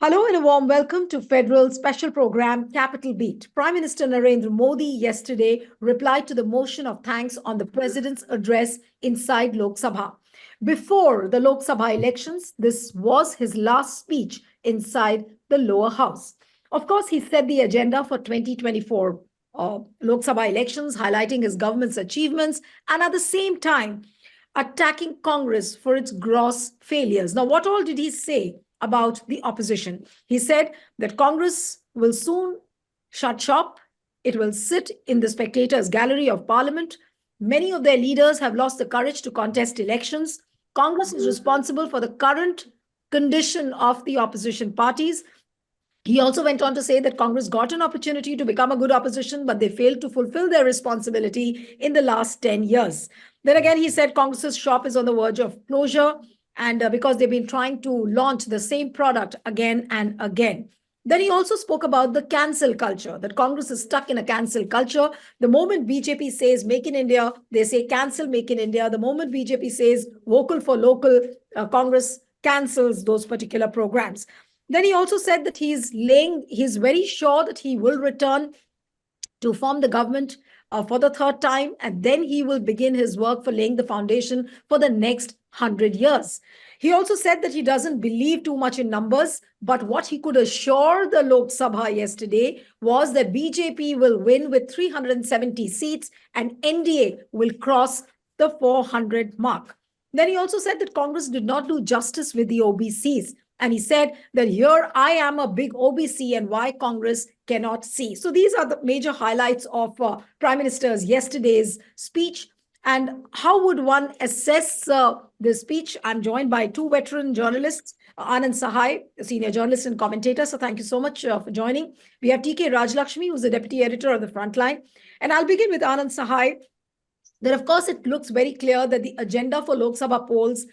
Hello and a warm welcome to Federal special program Capital Beat. Prime Minister Narendra Modi yesterday replied to the motion of thanks on the president's address inside Lok Sabha. Before the Lok Sabha elections, this was his last speech inside the lower house. Of course, he set the agenda for 2024 Lok Sabha elections, highlighting his government's achievements and at the same time attacking Congress for its gross failures. Now, what all did he say about the opposition? He said that Congress will soon shut shop. It will sit in the spectators' gallery of parliament. Many of their leaders have lost the courage to contest elections. Congress is responsible for the current condition of the opposition parties. He also went on to say that Congress got an opportunity to become a good opposition, but they failed to fulfill their responsibility in the last 10 years. Then again, he said Congress's shop is on the verge of closure, and because they've been trying to launch the same product again and again. Then he also spoke about the cancel culture, that Congress is stuck in a cancel culture. The moment BJP says make in India, they say cancel make in India. The moment BJP says vocal for local, Congress cancels those particular programs. Then he also said that he's very sure that he will return to form the government for the third time, and then he will begin his work for laying the foundation for the next 100 years. He also said that he doesn't believe too much in numbers, but what he could assure the Lok Sabha yesterday was that BJP will win with 370 seats and NDA will cross the 400 mark. Then he also said that Congress did not do justice with the OBCs. And he said that here I am a big OBC and why Congress cannot see. So these are the major highlights of Prime Minister's yesterday's speech. And how would one assess this speech? I'm joined by two veteran journalists, Anand Sahai, a senior journalist and commentator. So thank you so much for joining. We have TK Rajlakshmi, who's the deputy editor of the Frontline. And I'll begin with Anand Sahai. Then, of course, it looks very clear that the agenda for Lok Sabha polls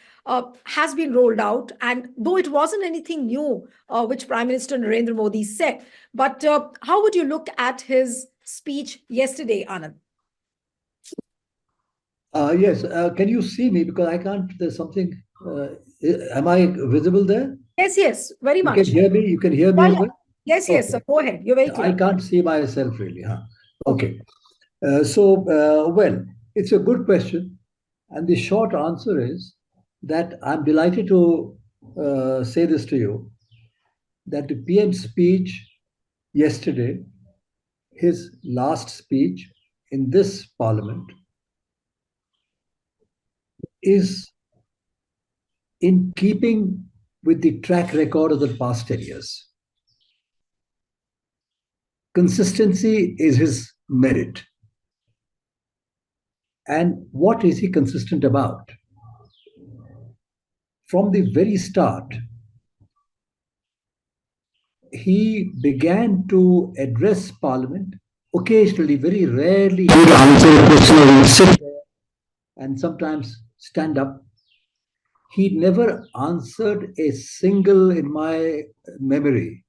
has been rolled out. And though it wasn't anything new, which Prime Minister Narendra Modi said, but how would you look at his speech yesterday, Anand? Yes. Can you see me? Because I can't, there's something. Am I visible there? Yes, very much. You can hear me? You can hear me as well? Yes, okay. So go ahead. You're very clear. I can't see myself really. Huh? Okay. Well, it's a good question. And the short answer is that I'm delighted to say this to you, that the PM's speech yesterday, his last speech in this parliament, is in keeping with the track record of the past 10 years. Consistency is his merit. And what is he consistent about? From the very start, he began to address Parliament. Occasionally, very rarely, he would answer a question or he would sit there and sometimes stand up. He never answered a single, in my memory,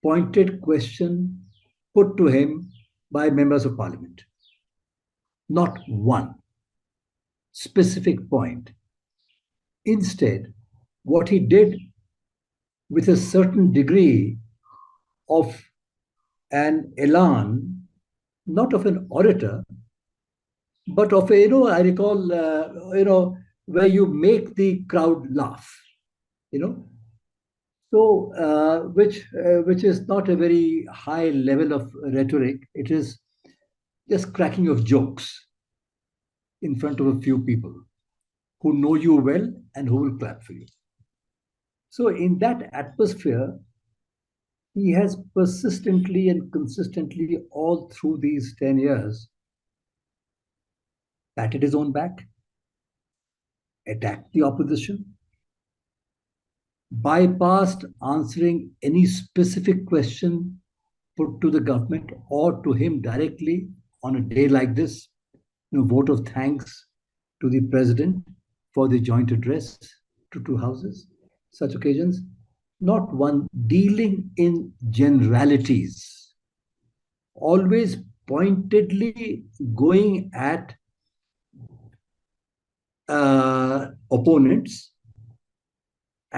pointed question put to him by members of Parliament. Not one specific point. Instead, what he did with a certain degree of an elan, not of an orator, but of a, I recall, where you make the crowd laugh, So, which is not a very high level of rhetoric. It is just cracking of jokes in front of a few people who know you well and who will clap for you. So in that atmosphere, he has persistently and consistently all through these 10 years patted his own back, attacked the opposition, bypassed answering any specific question put to the government or to him directly on a day like this, vote of thanks to the president for the joint address to two houses, such occasions, not one dealing in generalities, always pointedly going at opponents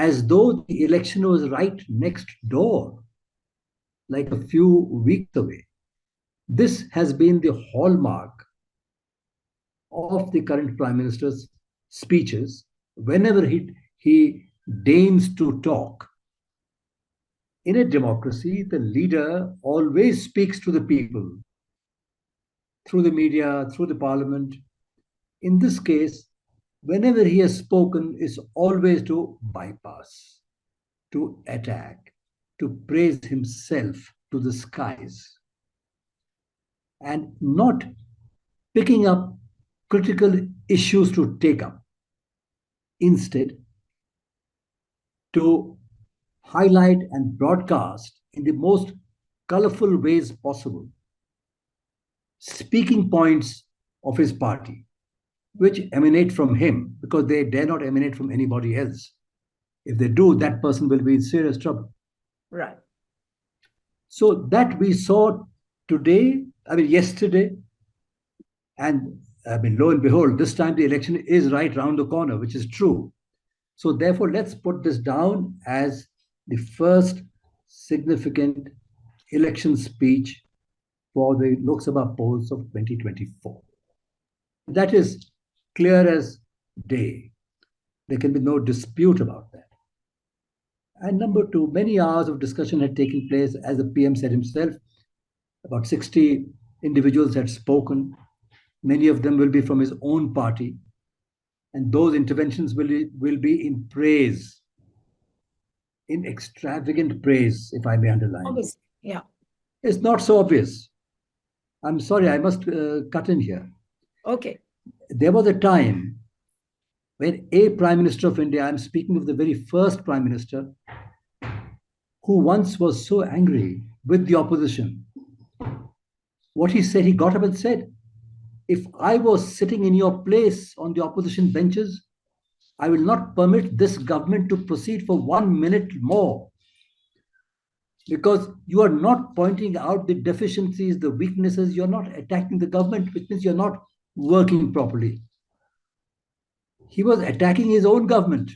as though the election was right next door, like a few weeks away. This has been the hallmark of the current Prime Minister's speeches whenever he deigns to talk. In a democracy, the leader always speaks to the people through the media, through the parliament. In this case, whenever he has spoken, is always to bypass, to attack, to praise himself to the skies, and not picking up critical issues to take up. Instead, to highlight and broadcast in the most colorful ways possible speaking points of his party, which emanate from him because they dare not emanate from anybody else. If they do, that person will be in serious trouble. Right. So that we saw today, yesterday, and lo and behold, this time the election is right round the corner, which is true. So therefore, let's put this down as the first significant election speech for the Lok Sabha polls of 2024. That is clear as day. There can be no dispute about that. And number two, many hours of discussion had taken place, as the PM said himself. About 60 individuals had spoken. Many of them will be from his own party. And those interventions will be in praise, in extravagant praise, if I may underline. Obviously, yeah. It's not so obvious. I'm sorry, I must cut in here. Okay. There was a time when a Prime Minister of India, I'm speaking of the very first Prime Minister, who once was so angry with the opposition. What he said, he got up and said, if I was sitting in your place on the opposition benches, I will not permit this government to proceed for 1 minute more. Because you are not pointing out the deficiencies, the weaknesses, you're not attacking the government, which means you're not working properly. He was attacking his own government.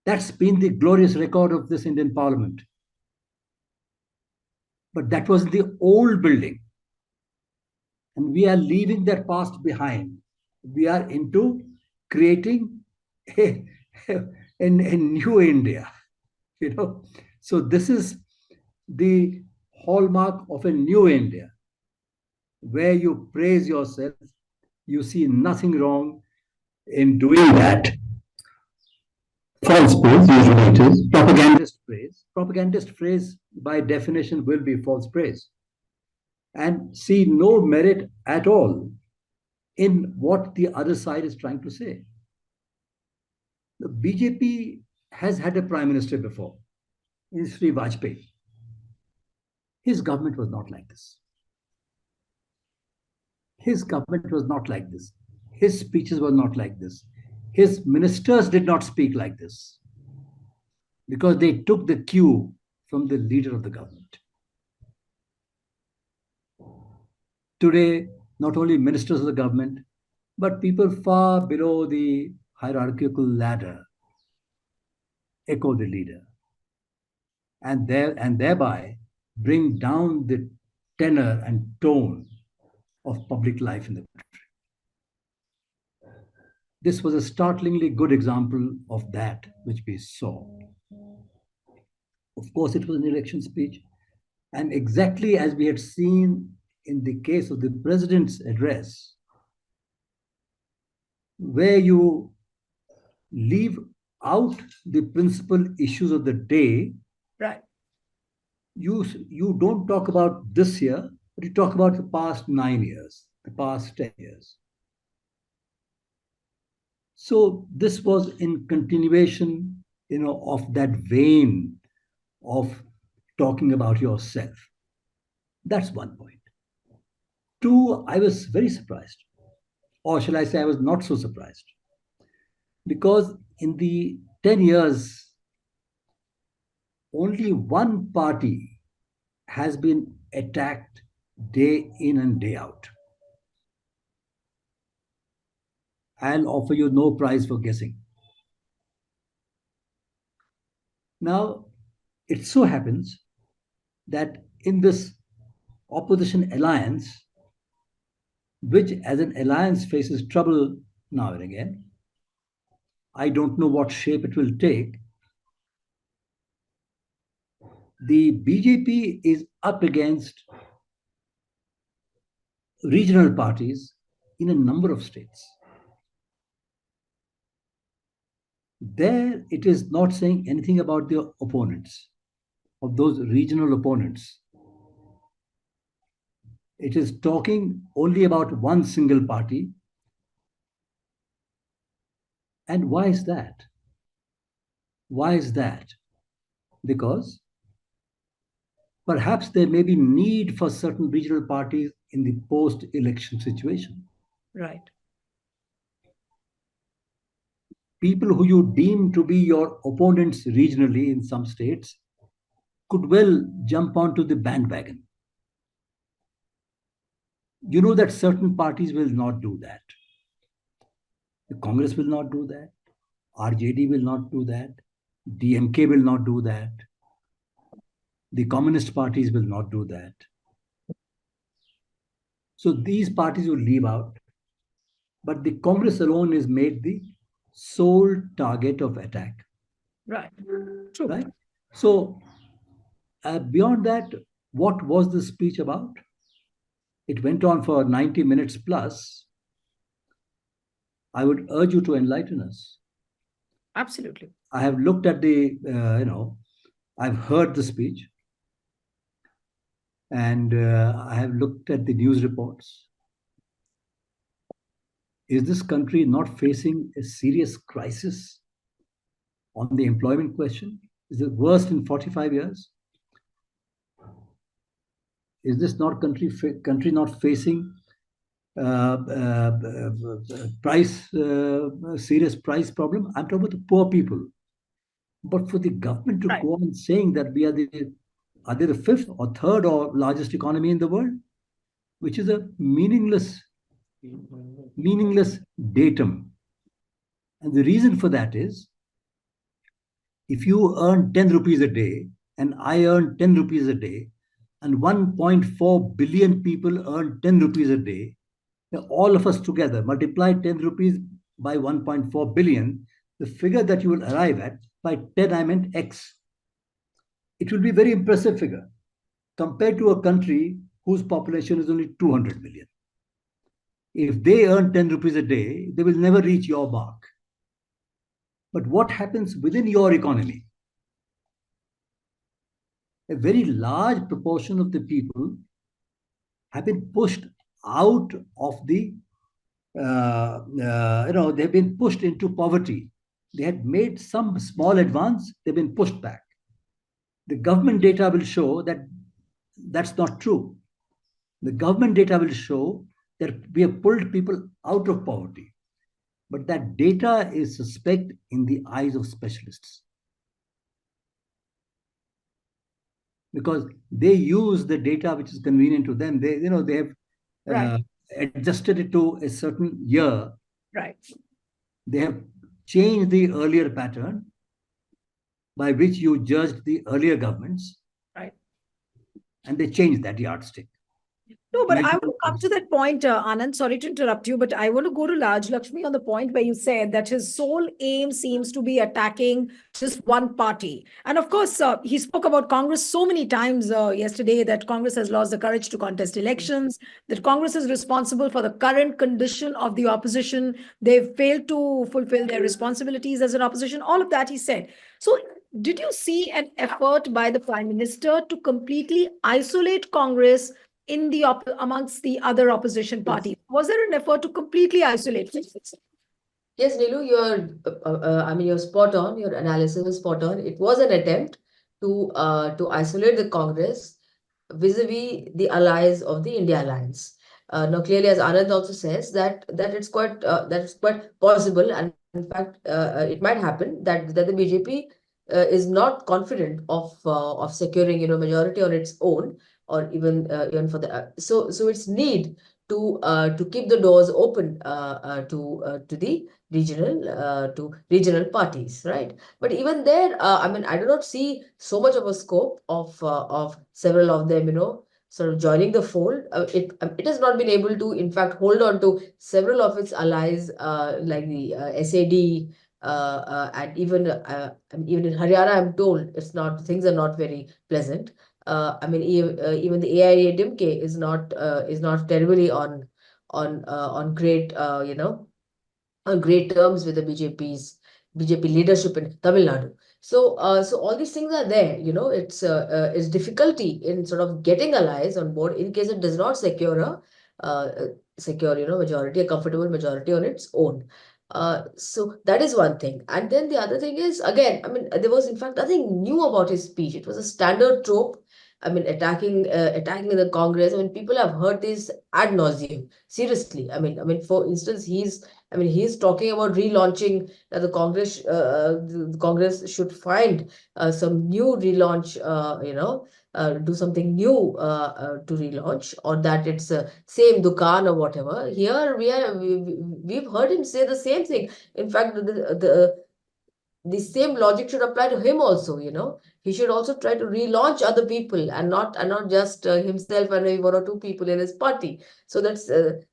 That's been the glorious record of this Indian Parliament. But that was the old building. And we are leaving that past behind. We are into creating a new India. So this is the hallmark of a new India, where you praise yourself. You see nothing wrong in doing that. False praise, usually it is. Propagandist praise. Propagandist praise, by definition, will be false praise. And see no merit at all in what the other side is trying to say. The BJP has had a prime minister before, Sri Vajpayee. His government was not like this. His government was not like this. His speeches were not like this. His ministers did not speak like this because they took the cue from the leader of the government. Today, not only ministers of the government, but people far below the hierarchical ladder echo the leader and thereby bring down the tenor and tone of public life in the country. This was a startlingly good example of that which we saw. Of course, it was an election speech, and exactly as we had seen in the case of the president's address, where you leave out the principal issues of the day, Right. You don't talk about this year, but you talk about the past 9 years, the past 10 years. So this was in continuation, of that vein of talking about yourself. That's one point. Two, I was very surprised, or shall I say, I was not so surprised, because in the 10 years, only one party has been attacked day in and day out. I'll offer you no prize for guessing. Now, it so happens that in this opposition alliance, which as an alliance faces trouble now and again, I don't know what shape it will take. The BJP is up against regional parties in a number of states. There, it is not saying anything about the opponents, of those regional opponents. It is talking only about one single party. And why is that? Why is that? Because perhaps there may be need for certain regional parties in the post-election situation. Right. People who you deem to be your opponents regionally in some states could well jump onto the bandwagon. You know that certain parties will not do that. The Congress will not do that. RJD will not do that. DMK will not do that. The communist parties will not do that. So these parties will leave out. But the Congress alone is made the sole target of attack. Right. True. Right? So beyond that, what was the speech about? It went on for 90 minutes plus. I would urge you to enlighten us. Absolutely. I have looked at the, I've heard the speech and I have looked at the news reports. Is this country not facing a serious crisis on the employment question? Is it worst in 45 years? Is this not country not facing serious price problem? I'm talking about the poor people. But for the government to go on saying that we are the fifth or third or largest economy in the world, which is a meaningless datum. And the reason for that is, if you earn 10 rupees a day and I earn 10 rupees a day, and 1.4 billion people earn 10 rupees a day, all of us together multiply 10 rupees by 1.4 billion, the figure that you will arrive at, by 10 I meant X. It will be a very impressive figure compared to a country whose population is only 200 million. If they earn 10 rupees a day, they will never reach your mark. But what happens within your economy? A very large proportion of the people have been pushed out of the, they've been pushed into poverty. They had made some small advance, they've been pushed back. The government data will show that that's not true. The government data will show that we have pulled people out of poverty. But that data is suspect in the eyes of specialists. Because they use the data which is convenient to them. They have adjusted it to a certain year. Right. They have changed the earlier pattern by which you judged the earlier governments. Right. And they changed that yardstick. No, but I want to come to that point, Anand. Sorry to interrupt you, but I want to go to Raj Lakshmi on the point where you said that his sole aim seems to be attacking just one party. And of course, he spoke about Congress so many times yesterday that Congress has lost the courage to contest elections, that Congress is responsible for the current condition of the opposition. They've failed to fulfill their responsibilities as an opposition. All of that he said. So did you see an effort by the Prime Minister to completely isolate Congress in the amongst the other opposition parties? Was there an effort to completely isolate it? Yes, Nilu, you're spot on. Your analysis is spot on. It was an attempt to isolate the Congress vis-a-vis the allies of the India Alliance. Now, clearly, as Anand also says, that it's quite possible, and in fact, it might happen that the BJP is not confident of securing majority on its own, or even for the so its need to keep the doors open to the regional parties, right? But even there, I mean, I do not see so much of a scope of several of them, sort of joining the fold. It has not been able to, in fact, hold on to several of its allies, like the SAD, and even in Haryana, I'm told things are not very pleasant. I mean, even the AIADMK is not terribly on great on great terms with the BJP leadership in Tamil Nadu. So all these things are there. It's difficulty in sort of getting allies on board in case it does not secure majority, a comfortable majority on its own. So that is one thing. And then the other thing is, again, I mean, there was in fact nothing new about his speech. It was a standard trope. I mean, attacking the Congress. I mean, people have heard this ad nauseum. Seriously, I mean, for instance, he's talking about relaunching that the Congress should find some new relaunch, do something new to relaunch, or that it's same Dukan or whatever. Here we've heard him say the same thing. In fact, the same logic should apply to him also. He should also try to relaunch other people and not just himself and maybe one or two people in his party. So the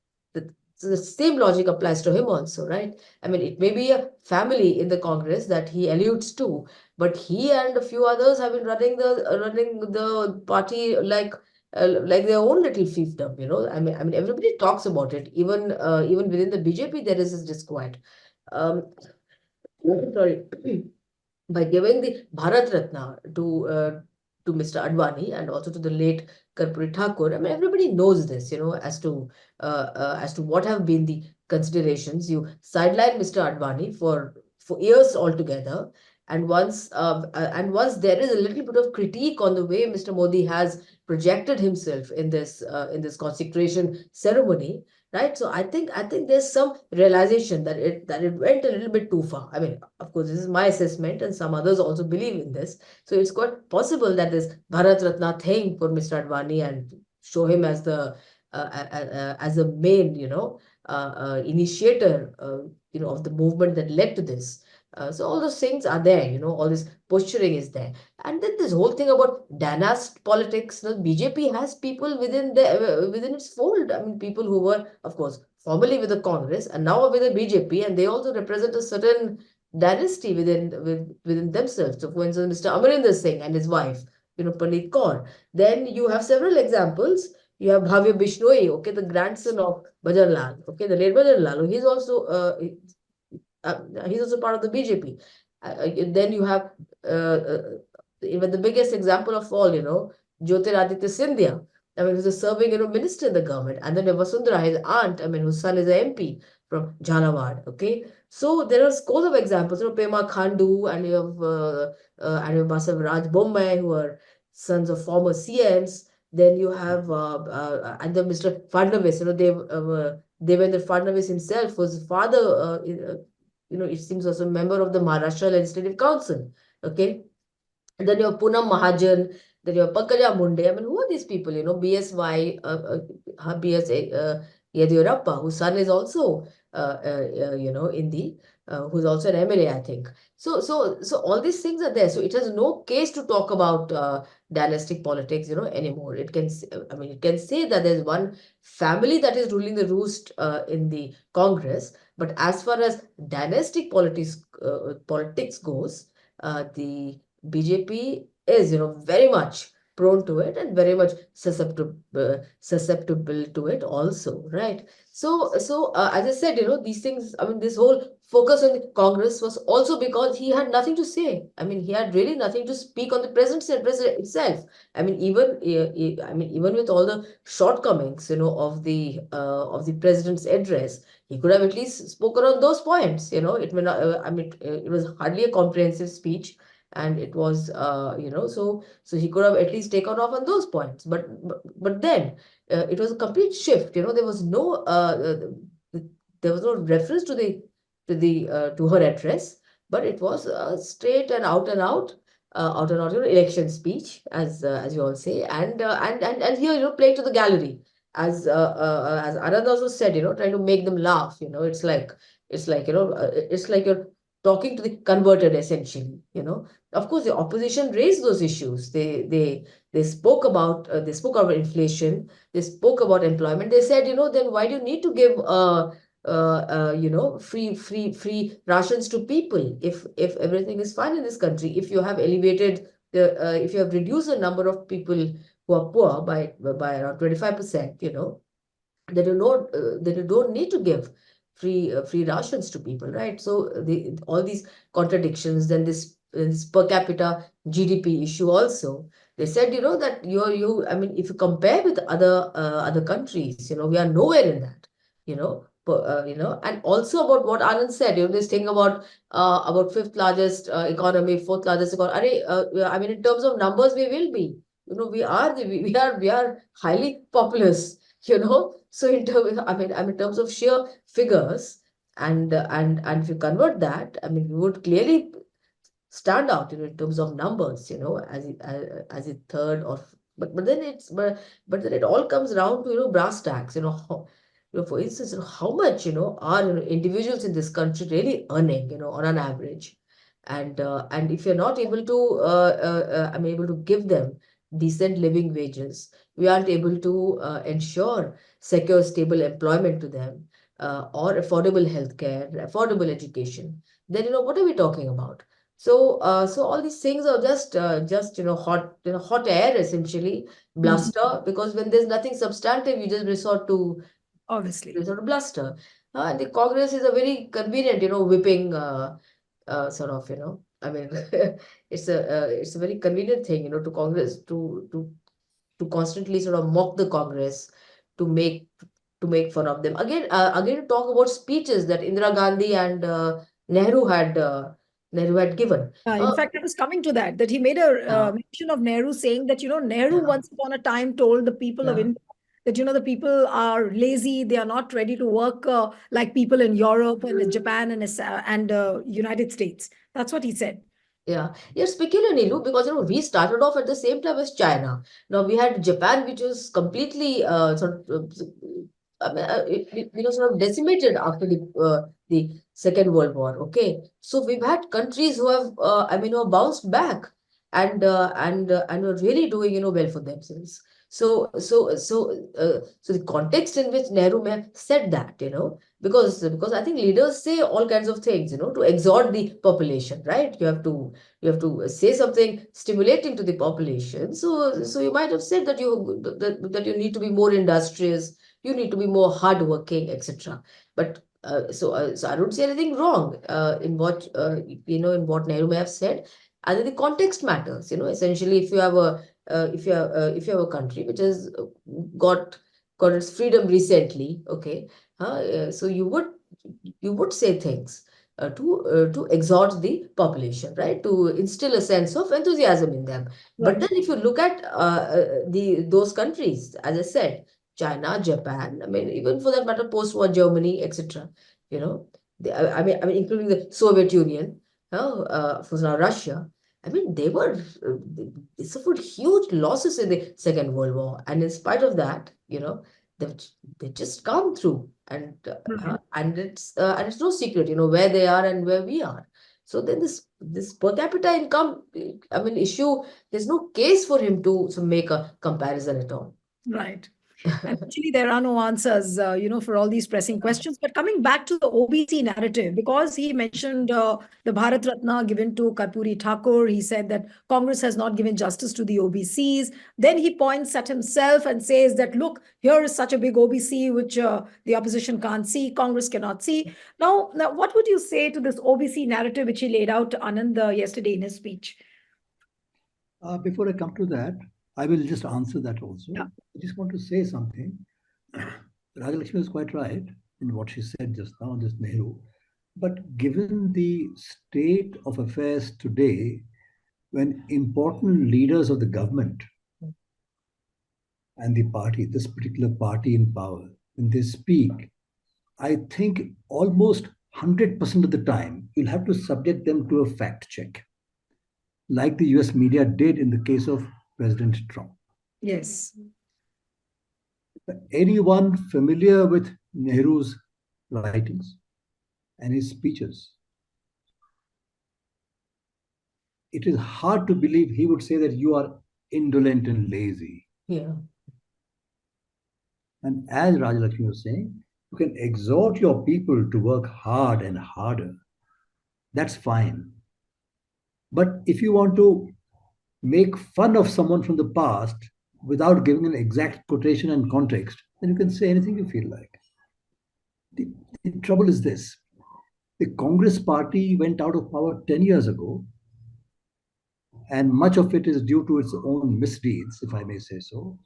same logic applies to him also, right? I mean, it may be a family in the Congress that he alludes to, but he and a few others have been running the party like their own little fiefdom. I mean, everybody talks about it. Even within the BJP, there is this disquiet. Um, sorry. By giving the Bharat Ratna to Mr. Advani and also to the late Karpuri Thakur. I mean, everybody knows this, as to what have been the considerations. You sideline Mr. Advani for years altogether, and once there is a little bit of critique on the way Mr. Modi has projected himself in this consecration ceremony, right? So I think there's some realization that it went a little bit too far. I mean, of course, this is my assessment, and some others also believe in this. So it's quite possible that this Bharat Ratna thing for Mr. Advani and show him as a main, initiator, of the movement that led to this. So all those things are there, all this posturing is there. And then this whole thing about dynastic politics, BJP has people within its fold. I mean, people who were, of course, formerly with the Congress and now are with the BJP, and they also represent a certain dynasty within themselves. So, for instance, Mr. Amarinder Singh and his wife, Pandit Kaur. Then you have several examples. You have Bhavya Bishnoi, okay, the grandson of Bhajan Lal, okay, the late Bhajan Lal. He's also part of the BJP. Then you have even the biggest example of all, Jyotiraditya Scindia. I mean, who's a serving, minister in the government. And then Vasundhara, his aunt, I mean, whose son is an MP from Jhanawad. Okay, so there are scores of examples. Pema Khandu, and you have Basav Raj Bombay, who are sons of former CMs. Then you have and then Mr. Fadnavis, Devendra Fadnavis himself, whose father, it seems was a member of the Maharashtra Legislative Council. Okay, and then you have Poonam Mahajan, then you have Pankaja Munde. I mean, who are these people? BSY, BS Yediyurappa, whose son is also, in the, who's also an MLA, I think. So all these things are there. So it has no case to talk about dynastic politics, anymore. It can say that there's one family that is ruling the roost in the Congress. But as far as dynastic politics goes, the BJP is, very much prone to it and very much susceptible to it also, right? So as I said, these things, I mean, this whole focus on the Congress was also because he had nothing to say. I mean, he had really nothing to speak on the president's address itself. I mean, even with all the shortcomings, of the president's address, he could have at least spoken on those points. It may not. It was hardly a comprehensive speech, and it was, so he could have at least taken off on those points. But then it was a complete shift. There was no reference to her address, but it was straight and out, election speech, as you all say, and here, playing to the gallery. as Anand also said, trying to make them laugh. It's like you're talking to the converted essentially. Of course, the opposition raised those issues. They spoke about inflation. They spoke about employment. They said, then why do you need to give free rations to people if everything is fine in this country? If you have if you have reduced the number of people who are poor by around 25%, then you don't need to give free rations to people, right? So all these contradictions, then this per capita GDP issue also. They said, that I mean, if you compare with other countries, we are nowhere in that, and also about what Anand said, this thing about fifth largest economy, fourth largest economy. I mean, in terms of numbers, we will be. We are highly populous, so in terms of sheer figures, and if you convert that, I mean, we would clearly stand out, in terms of numbers, as a third or but then it all comes down to, brass tacks, for instance, how much, are, individuals in this country really earning, on an average. And if you're not able to able to give them decent living wages, we aren't able to ensure secure, stable employment to them, or affordable healthcare, affordable education, then, what are we talking about? So all these things are just hot air, essentially, Mhm. bluster, because when there's nothing substantive, you just Obviously. resort to bluster. And the Congress is a very convenient, whipping, sort of, I mean, it's a very convenient thing, to Congress to constantly sort of mock the Congress, to make fun of them. Again, to talk about speeches that Indira Gandhi and Nehru had given. In fact, I was coming to that he made a Yeah, mention of Nehru, saying that, Nehru yeah, once upon a time told the people of yeah. India that, the people are lazy, they are not ready to work like people in Europe and in Japan and United States. That's what he said. Yeah, yeah, specular, Nilu, because we started off at the same time as China. Now we had Japan, which was completely sort of decimated after the Second World War. Okay, so we've had countries who have who have bounced back, and are really doing, well for themselves. So the context in which Nehru may have said that, because I think leaders say all kinds of things, to exhort the population, right? You have to say something stimulating to the population. So you might have said that you need to be more industrious, you need to be more hardworking, etc. But so I don't see anything wrong in what Nehru may have said. I think the context matters. Essentially, if you have a country which has got its freedom recently, okay, so you would say things to exhort the population, right? To instill a sense of enthusiasm in them. But Right. then, if you look at those countries, as I said, China, Japan, I mean, even for that matter, post-war Germany, etc. You know, including the Soviet Union, for now Russia. I mean, they suffered huge losses in the Second World War, and in spite of that, they've they just come through, and it's no secret, where they are and where we are. So then this per capita income, issue. There's no case for him to make a comparison at all. Right. And actually, there are no answers, for all these pressing questions. But coming back to the OBC narrative, because he mentioned the Bharat Ratna given to Karpuri Thakur, he said that Congress has not given justice to the OBCs. Then he points at himself and says that, look, here is such a big OBC which the opposition can't see, Congress cannot see. Now, what would you say to this OBC narrative which he laid out, Anand, yesterday in his speech? Before I come to that, I will just answer that also. Yeah. I just want to say something. Rajalakshmi is quite right in what she said just now, this Nehru. But given the state of affairs today, when important leaders of the government and the party, this particular party in power, when they speak, I think almost 100% of the time, you'll have to subject them to a fact check, like the US media did in the case of President Trump. Yes. Anyone familiar with Nehru's writings and his speeches, it is hard to believe he would say that you are indolent and lazy. Yeah. And as Rajalakshmi was saying, you can exhort your people to work hard and harder. That's fine. But if you want to make fun of someone from the past without giving an exact quotation and context, then you can say anything you feel like. The, the trouble is this: the Congress party went out of power 10 years ago, and much of it is due to its own misdeeds, if I may say so.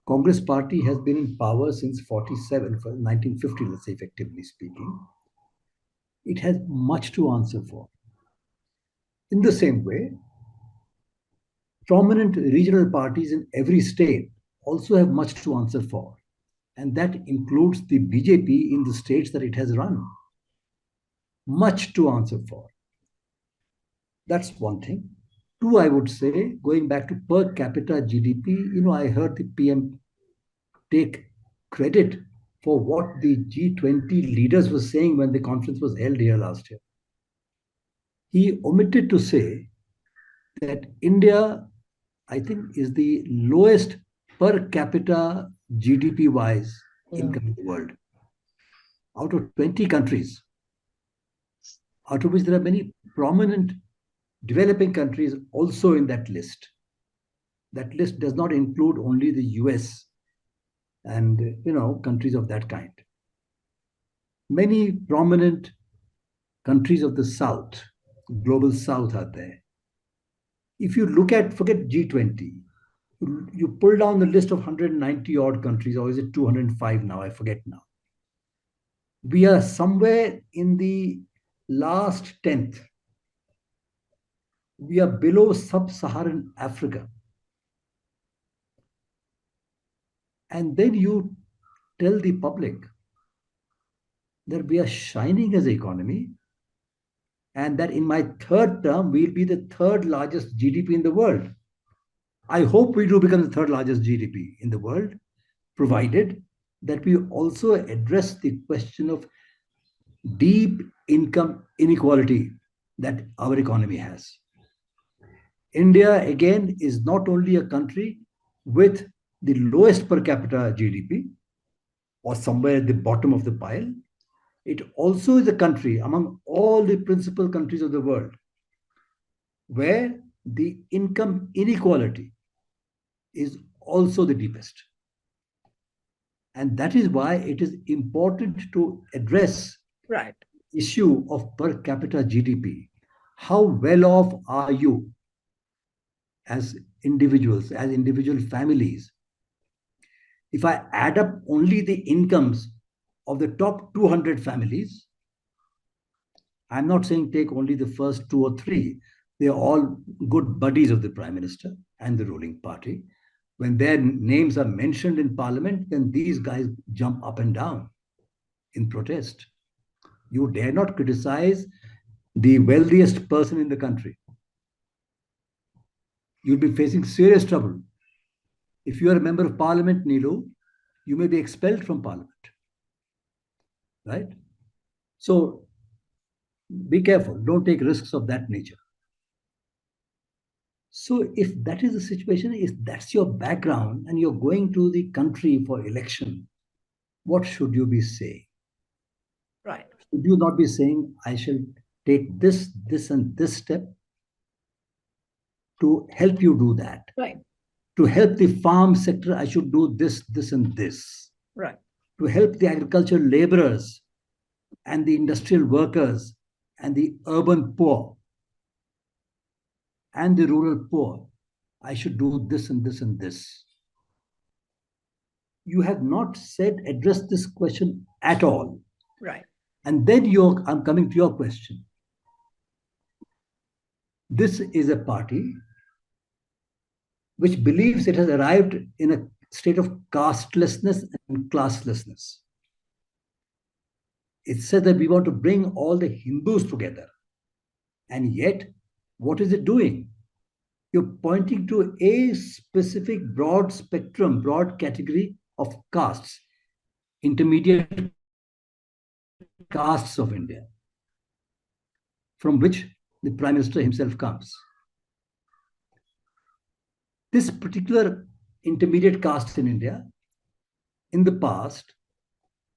Congress party has been in power since 47, for 1950, let's say, effectively speaking. It has much to answer for. In the same way, prominent regional parties in every state also have much to answer for, and that includes the BJP in the states that it has run. Much to answer for. That's one thing. Two, I would say, going back to per capita GDP, I heard the PM take credit for what the G20 leaders were saying when the conference was held here last year. He omitted to say that India, I think, is the lowest per capita GDP wise income in the world. Out of 20 countries, out of which there are many prominent developing countries also in that list. That list does not include only the US and countries of that kind. Many prominent countries of the South, global South, are there. If you look at, forget G20, you pull down the list of 190 odd countries, or is it 205 now? I forget now. We are somewhere in the last 10th. We are below sub-Saharan Africa. And then you tell the public that we are shining as an economy, and that in my third term, we'll be the third largest GDP in the world. I hope we do become the third largest GDP in the world, provided that we also address the question of deep income inequality that our economy has. India, again, is not only a country with the lowest per capita GDP, or somewhere at the bottom of the pile, it also is a country among all the principal countries of the world where the income inequality is also the deepest. And that is why it is important to address Right. the issue of per capita GDP. How well off are you as individuals, as individual families? If I add up only the incomes of the top 200 families, I'm not saying take only the first two or three. They are all good buddies of the Prime Minister and the ruling party. When their names are mentioned in Parliament, then these guys jump up and down in protest. You dare not criticize the wealthiest person in the country. You'll be facing serious trouble. If you are a member of Parliament, Nilu, you may be expelled from Parliament. Right? So be careful. Don't take risks of that nature. So if that is the situation, if that's your background and you're going to the country for election, what should you be saying? Right. Should you not be saying, I shall take this, this, and this step to help you do that? Right. To help the farm sector, I should do this, this, and this. Right. To help the agricultural laborers and the industrial workers and the urban poor and the rural poor, I should do this and this and this. You have not said, address this question at all. Right. And then I'm coming to your question. This is a party which believes it has arrived in a state of castelessness and classlessness. It says that we want to bring all the Hindus together. And yet, what is it doing? You're pointing to a specific broad spectrum, broad category of castes, intermediate castes of India, from which the Prime Minister himself comes. This particular intermediate caste in India, in the past,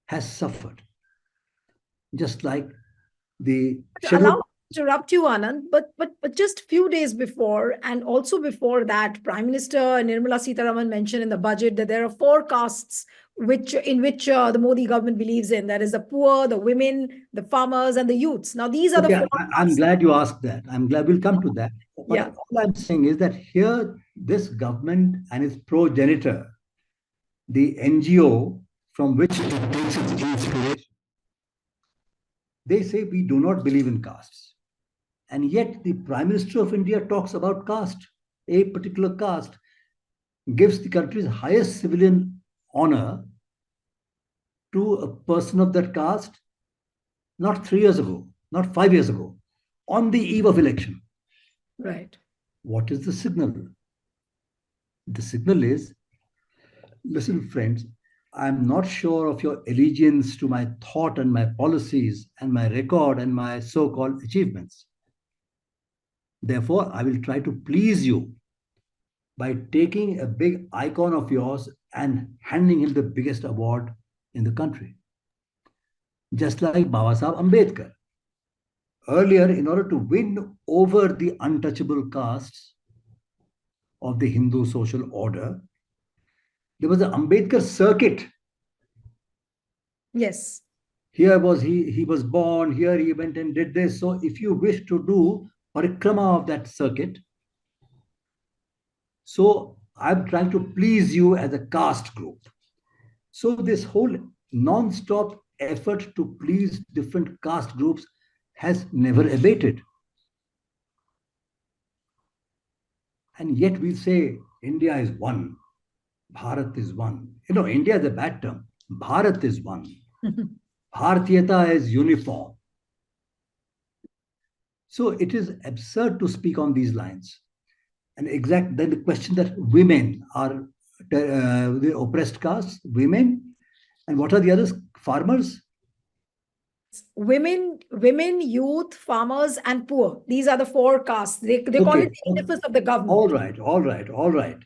has suffered, just like the Allow scheduled. me to interrupt you, Anand, but just few days before, and also before that, Prime Minister Nirmala Sitharaman mentioned in the budget that there are four castes in which the Modi government believes in. That is the poor, the women, the farmers, and the youths. Now, these are the Okay, four I'm castes. glad you asked that. I'm glad we'll come to that. But Yeah. all I'm saying is that here, this government and its progenitor, the NGO from which it takes its inspiration, they say we do not believe in castes. And yet the Prime Minister of India talks about caste. A particular caste gives the country's highest civilian honor to a person of that caste, not 3 years ago, not 5 years ago, on the eve of election. Right. What is the signal? The signal is, listen, friends, I'm not sure of your allegiance to my thought and my policies and my record and my so called achievements. Therefore, I will try to please you by taking a big icon of yours and handing him the biggest award in the country. Just like Baba Sahib Ambedkar. Earlier, in order to win over the untouchable castes of the Hindu social order, there was the Ambedkar circuit. Yes. Here was he was born, here he went and did this. So if you wish to do parikrama of that circuit, so I'm trying to please you as a caste group. So this whole non-stop effort to please different caste groups has never abated. And yet we say India is one, Bharat is one. India is a bad term. Bharat is one. Bharatiyata is uniform. So it is absurd to speak on these lines. And then the question that women are the oppressed castes, women, and what are the others? Farmers? Women, youth, farmers, and poor. These are the four castes. They call Okay. it the edifice of the All government. right, all right, all right.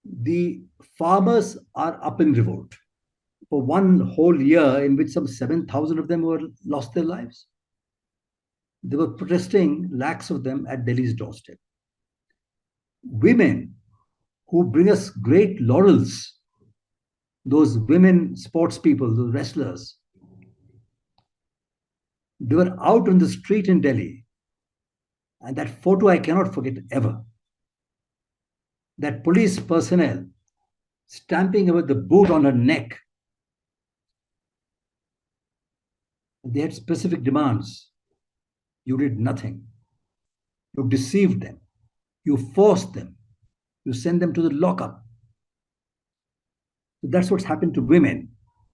The farmers are up in revolt for one whole year in which some 7,000 of them lost their lives. They were protesting, lakhs of them, at Delhi's doorstep. Women who bring us great laurels, those women sports people, those wrestlers, they were out on the street in Delhi. And that photo I cannot forget ever. That police personnel stamping with the boot on her neck. They had specific demands. You did nothing. You deceived them. You forced them. You sent them to the lockup. So that's what's happened to women.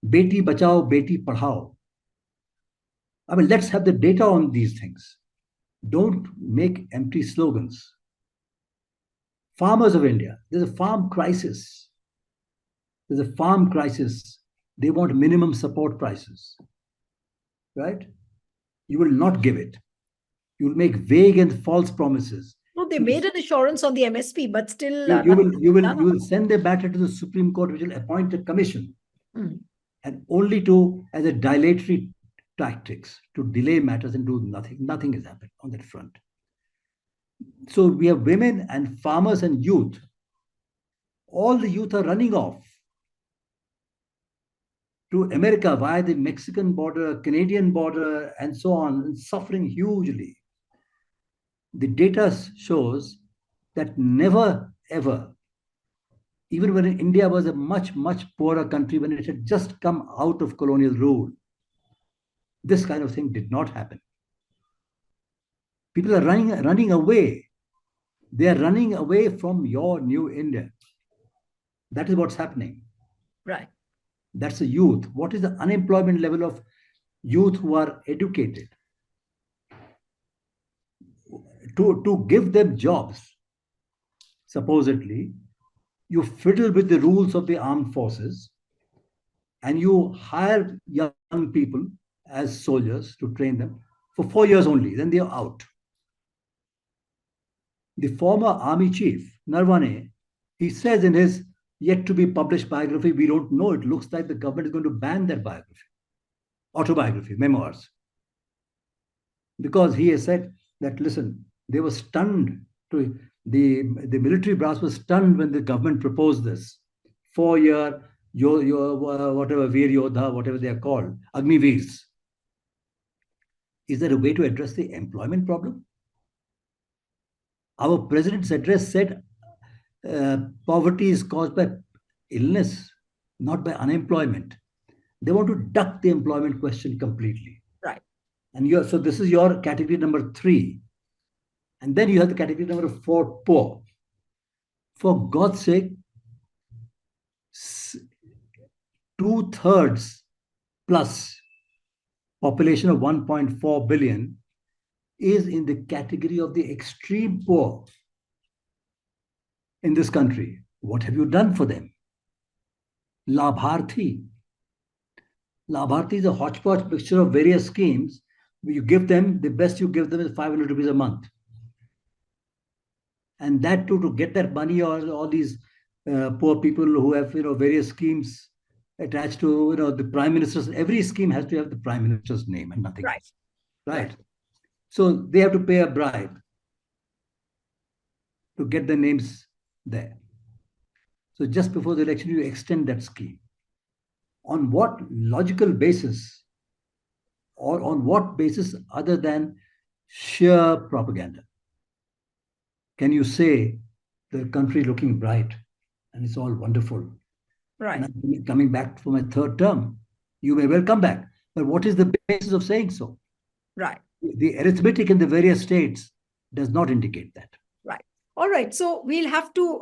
Beti bachao, beti padhao. I mean, let's have the data on these things. Don't make empty slogans. Farmers of India, there's a farm crisis. There's a farm crisis. They want minimum support prices, right? You will not give it. You will make vague and false promises. No, they made an assurance on the MSP, but still You will send the matter to the Supreme Court, which will appoint a commission, and only as a dilatory tactics to delay matters and do nothing. Nothing has happened on that front. So we have women and farmers and youth. All the youth are running off to America via the Mexican border, Canadian border, and so on, and suffering hugely. The data shows that never, ever, even when India was a much, much poorer country, when it had just come out of colonial rule, this kind of thing did not happen. People are running away. They are running away from your new India. That is what's happening. Right. That's the youth. What is the unemployment level of youth who are educated? To give them jobs, supposedly, you fiddle with the rules of the armed forces, and you hire young people as soldiers to train them for 4 years only, then they are out. The former army chief, Narwane, he says in his yet to be published biography, we don't know, it looks like the government is going to ban that biography, autobiography, memoirs. Because he has said that, listen, they were stunned. The military brass was stunned when the government proposed this 4 year, your whatever, Veer Yodha, whatever they are called, Agniveers. Is there a way to address the employment problem? Our president's address said poverty is caused by illness, not by unemployment. They want to duck the employment question completely. Right. And so this is your category number 3. And then you have the category number 4, poor. For God's sake, 2/3 plus population of 1.4 billion is in the category of the extreme poor in this country. What have you done for them? Labharthi. Labharthi is a hodgepodge mixture of various schemes. You give them, the best you give them is 500 rupees a month. And that too, to get that money, or all these poor people who have various schemes attached to the prime minister's, every scheme has to have the prime minister's name and nothing Right. else. Right. So they have to pay a bribe to get their names there. So just before the election, you extend that scheme. On what logical basis, or on what basis other than sheer propaganda, can you say the country looking bright and it's all wonderful? Right. And I'm coming back for my 3rd term. You may well come back. But what is the basis of saying so? Right. The arithmetic in the various states does not indicate that. Right. All right. So we'll have to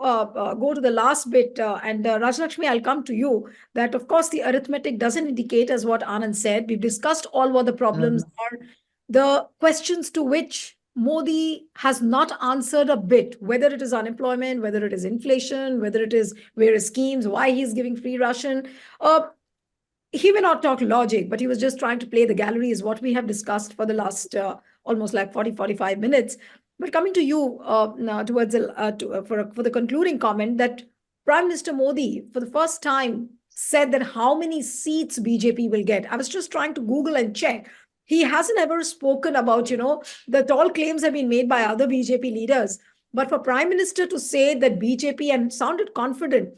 go to the last bit. And Rajalakshmi, I'll come to you. That, of course, the arithmetic doesn't indicate, as what Anand said. We've discussed all what the problems are. The questions to which Modi has not answered a bit, whether it is unemployment, whether it is inflation, whether it is various schemes, why he's giving free ration. He may not talk logic, but he was just trying to play the gallery, is what we have discussed for the last almost like 45 minutes. But coming to you now towards for the concluding comment, that Prime Minister Modi, for the first time, said that how many seats BJP will get. I was just trying to Google and check. He hasn't ever spoken about, that all claims have been made by other BJP leaders. But for Prime Minister to say that BJP, and sounded confident,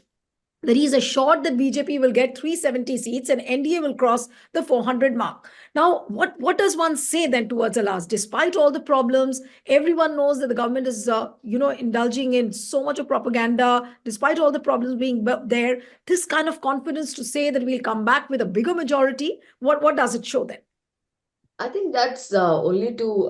that he's assured that BJP will get 370 seats and NDA will cross the 400 mark. Now, what does one say then towards the last? Despite all the problems, everyone knows that the government is, indulging in so much of propaganda. Despite all the problems being there, this kind of confidence to say that we'll come back with a bigger majority, what does it show then? I think that's only to,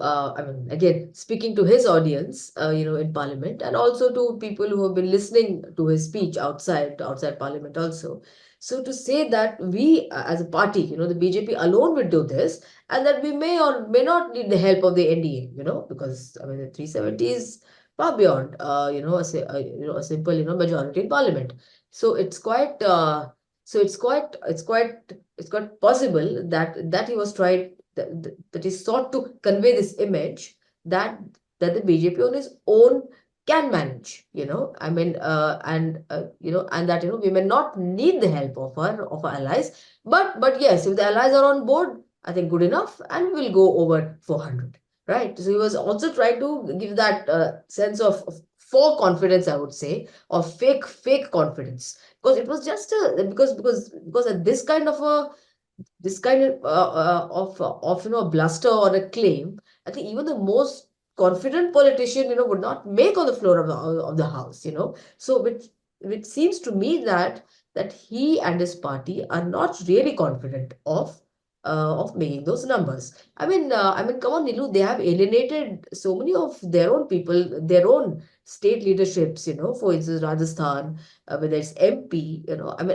again, speaking to his audience, in Parliament, and also to people who have been listening to his speech outside Parliament also. So to say that we, as a party, the BJP alone will do this, and that we may or may not need the help of the NDA, because the 370 is far beyond, a simple, majority in Parliament. So it's quite, it's quite possible that he was trying, that is sought to convey this image that the BJP on its own can manage, and that we may not need the help of our allies, but yes, if the allies are on board, I think good enough, and we'll go over 400, right? So he was also trying to give that sense of faux confidence, I would say, or fake confidence, because it was just because at this kind of a bluster or a claim, I think even the most confident politician, would not make on the floor of the house, So which seems to me that he and his party are not really confident of making those numbers. Come on, Nilu, they have alienated so many of their own people, their own state leaderships, for instance, Rajasthan, whether it's MP,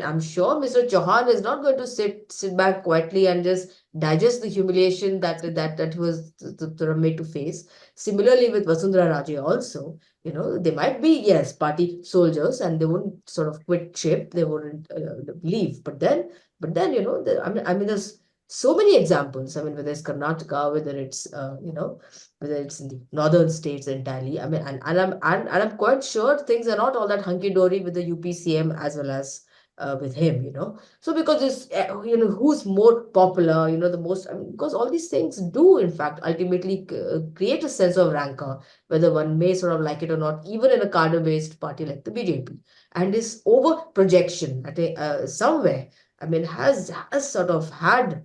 I'm sure Mr. Chauhan is not going to sit back quietly and just digest the humiliation that was made to face. Similarly, with Vasundhara Raje also, they might be, yes, party soldiers, and they wouldn't sort of quit ship, they wouldn't leave. But then, there's so many examples. I mean, whether it's Karnataka, whether it's in the northern states entirely. I mean, and I'm quite sure things are not all that hunky dory with the UPCM as well as with him. So because it's who's more popular, the most. I mean, because all these things do in fact ultimately create a sense of rancor, whether one may sort of like it or not, even in a cadre-based party like the BJP. And this over projection at somewhere, I mean, has sort of had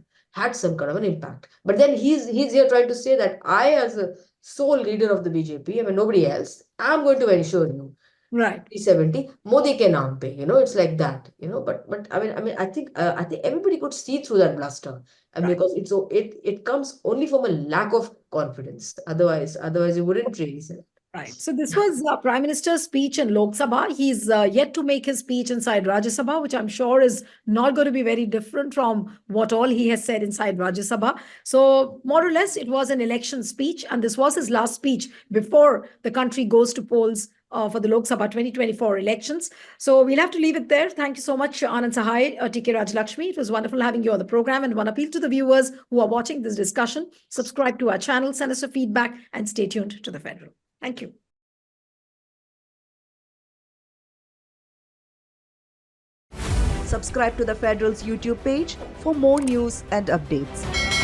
some kind of an impact. But then he's here trying to say that I, as a sole leader of the BJP, I mean nobody else, I'm going to ensure you Right. 370 Modi ke naam pe, it's like that, but I think everybody could see through that bluster, and Right. because it comes only from a lack of confidence. Otherwise you wouldn't really say that. Right. So this was Prime Minister's speech in Lok Sabha. He's yet to make his speech inside Rajya Sabha, which I'm sure is not going to be very different from what all he has said inside Rajya Sabha. So more or less, it was an election speech, and this was his last speech before the country goes to polls for the Lok Sabha 2024 elections. So we'll have to leave it there. Thank you so much, Anand Sahai, TK Rajalakshmi. It was wonderful having you on the program, and one appeal to the viewers who are watching this discussion: subscribe to our channel, send us a feedback, and stay tuned to the Federal. Thank you. Subscribe to the Federal's YouTube page for more news and updates.